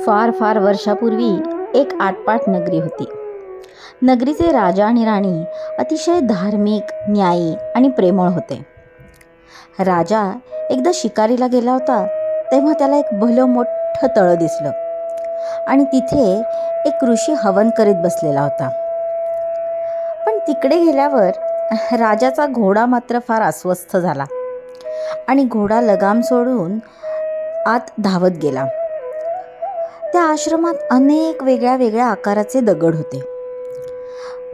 फार फार वर्षापूर्वी एक आटपाट नगरी होती. नगरीचे राजा आणि राणी अतिशय धार्मिक, न्यायी आणि प्रेमळ होते. राजा एकदा शिकारीला गेला होता, तेव्हा त्याला एक भलं मोठं तळं दिसलं आणि तिथे एक ऋषी हवन करीत बसलेला होता. पण तिकडे गेल्यावर राजाचा घोडा मात्र फार अस्वस्थ झाला आणि घोडा लगाम सोडून आत धावत गेला. त्या आश्रमात अनेक वेगळ्या वेगळ्या आकाराचे दगड होते.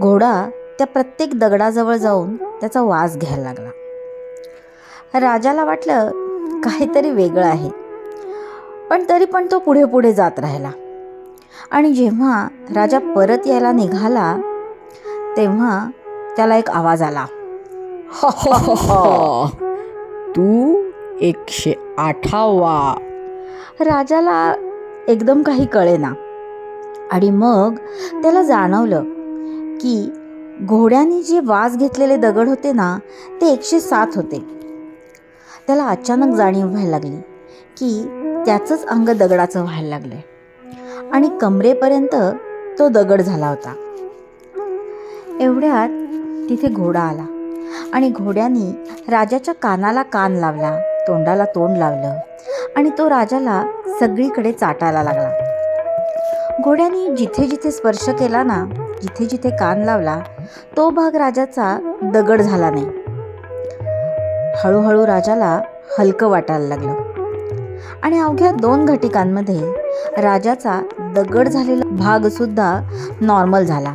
घोडा त्या प्रत्येक दगडाजवळ जाऊन त्याचा वास घ्यायला लागला. राजाला वाटलं काहीतरी वेगळं आहे, पण तरी पण तो पुढे पुढे जात राहिला. आणि जेव्हा राजा परत यायला निघाला तेव्हा त्याला एक आवाज आला. तू 108वा. राजाला एकदम काही कळेना आणि मग त्याला जाणवलं की घोड्याने जे वास घेतलेले दगड होते ना, ते 107 होते. त्याला अचानक जाणीव व्हायला लागली की त्याचंच अंग दगडाचं व्हायला लागलंय आणि कमरेपर्यंत तो दगड झाला होता. एवढ्यात तिथे घोडा आला आणि घोड्याने राजाच्या कानाला कान लावला, तोंडाला तोंड लावलं आणि तो राजाला सगळीकडे चाटायला लागला. घोड्याने जिथे जिथे स्पर्श केला ना, जिथे जिथे कान लावला, तो भाग राजाचा दगड झाला नाही. हळूहळू राजाला हलकं वाटायला लागलं आणि अवघ्या 2 घटिकांमध्ये राजाचा दगड झालेला भाग सुद्धा नॉर्मल झाला.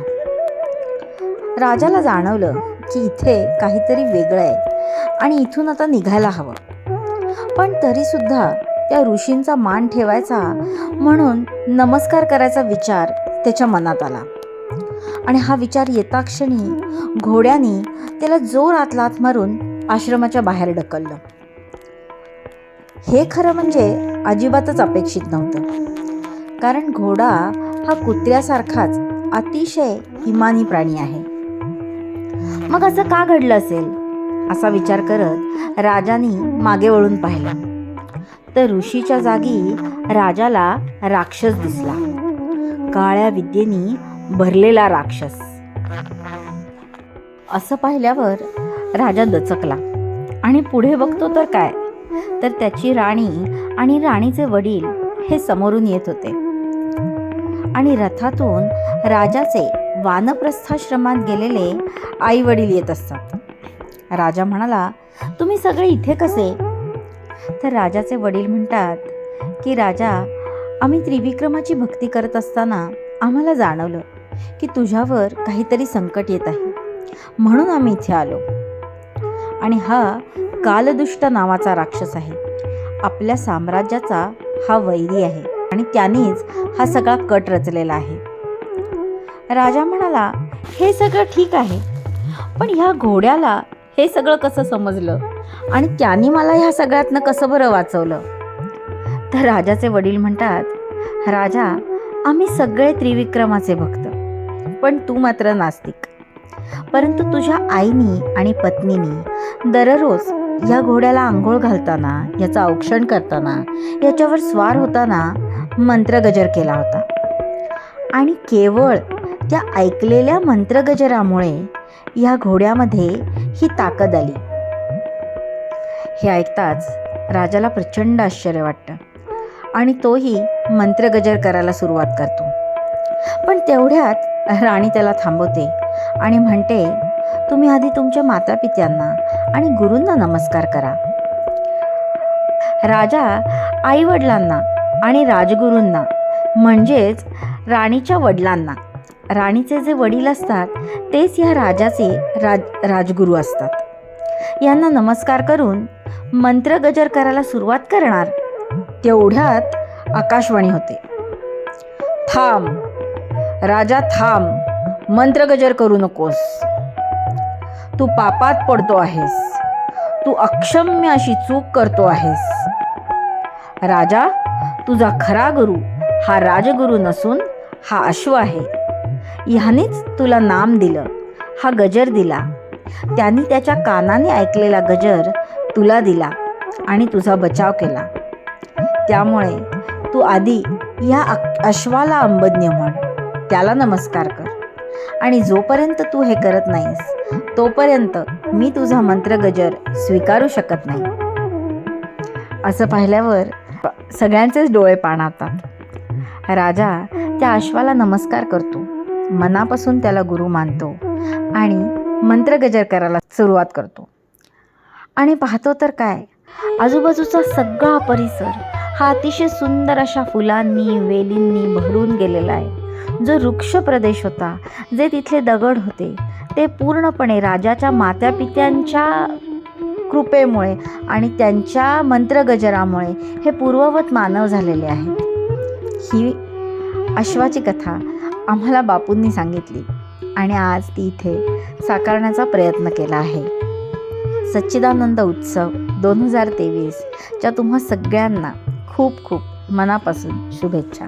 राजाला जाणवलं की इथे काहीतरी वेगळं आहे आणि इथून आता निघायला हवं. पण तरीसुद्धा त्या ऋषींचा मान ठेवायचा म्हणून नमस्कार करायचा विचार त्याच्या मनात आला आणि हा विचार येता क्षणी घोड्याने त्याला जोरात लाथ मारून आश्रमाच्या बाहेर ढकललं. हे खरं म्हणजे अजिबातच अपेक्षित नव्हतं, कारण घोडा हा कुत्र्यासारखाच अतिशय हिमानी प्राणी आहे. मग असं का घडलं असेल असा विचार करत राजाने मागे वळून पाहिलं तर ऋषीच्या जागी राजाला राक्षस दिसला. काळ्या विद्येने भरलेला राक्षस. असं पाहिल्यावर राजा दचकला आणि पुढे बघतो तर काय, तर त्याची राणी आणि राणीचे वडील हे समोरून येत होते आणि रथातून राजाचे वानप्रस्थाश्रमात गेलेले आई वडील येत असतात. राजा म्हणाला, तुम्ही सगळे इथे कसे? तर राजाचे वडील म्हणतात की राजा, आम्ही त्रिविक्रमाची भक्ती करत असताना आम्हाला जाणवलं की तुझ्यावर काहीतरी संकट येत आहे, म्हणून आम्ही इथे आलो. आणि हा कालदुष्ट नावाचा राक्षस आहे. आपल्या साम्राज्याचा हा वैरी आहे आणि त्यानेच हा सगळा कट रचलेला आहे. राजा म्हणाला, हे सगळं ठीक आहे, पण ह्या घोड्याला हे सगळं कसं समजलं आणि त्याने मला ह्या सगळ्यातनं कसं बरं वाचवलं? तर राजाचे वडील म्हणतात, राजा, आम्ही सगळे त्रिविक्रमाचे भक्त, पण तू मात्र नास्तिक. परंतु तुझ्या आईनी आणि पत्नीनी दररोज या घोड्याला आंघोळ घालताना, याचं औक्षण करताना, याच्यावर स्वार होताना मंत्रगजर केला होता आणि केवळ त्या ऐकलेल्या मंत्रगजरामुळे या घोड्यामध्ये ही ताकद आली. हे ऐकताच राजाला प्रचंड आश्चर्य वाटतं आणि तोही मंत्रगजर करायला सुरुवात करतो. पण तेवढ्यात राणी त्याला थांबवते आणि म्हणते, तुम्ही आधी तुमच्या मातापित्यांना आणि गुरूंना नमस्कार करा. राजा आई वडिलांना आणि राजगुरूंना म्हणजेच राणीच्या वडिलांना, राणीचे जे वडील असतात तेच ह्या राजाचे राजगुरू असतात, यांना नमस्कार करून मंत्रगजर करायला सुरुवात करणार. तेवढ्यात आकाशवाणी होते, थांब राजा, थांब, मंत्रगजर करू नकोस. तू पापात पडतो आहेस, तू अक्षम्य अशी चूक करतो आहेस. राजा, तुझा खरा गुरु हा राजगुरू नसून हा अश्व आहे. ह्यानेच तुला नाम दिलं, हा गजर दिला. त्यांनी त्याच्या कानाने ऐकलेला गजर तुला दिला आणि तुझा बचाव केला. त्यामुळे तू आधी या अश्वाला अंबज्ञ म्हण, त्याला नमस्कार कर. आणि जोपर्यंत तू हे करत नाहीस तोपर्यंत मी तुझा मंत्रगजर स्वीकारू शकत नाही. असं पाहिल्यावर सगळ्यांचेच डोळे पाणावतात. राजा त्या अश्वाला नमस्कार करतो, मनापासून त्याला गुरु मानतो आणि मंत्रगजर करायला सुरुवात करतो. आणि पाहतो तर काय, आजूबाजूचा सगळा परिसर हा अतिशय सुंदर अशा फुलांनी वेलींनी भरून गेलेला आहे. जो वृक्ष प्रदेश होता, जे तिथले दगड होते, ते पूर्णपणे राजाच्या मातापित्यांच्या कृपेमुळे आणि त्यांच्या मंत्रगजरामुळे हे पूर्ववत मानव झालेले आहेत. ही अश्वाची कथा आम्हाला बापूंनी सांगितली आणि आज ती इथे साकारण्याचा प्रयत्न केला आहे. सच्चिदानंद उत्सव 2023 च्या तुम्हा सगळ्यांना खूप खूप मनापासून शुभेच्छा.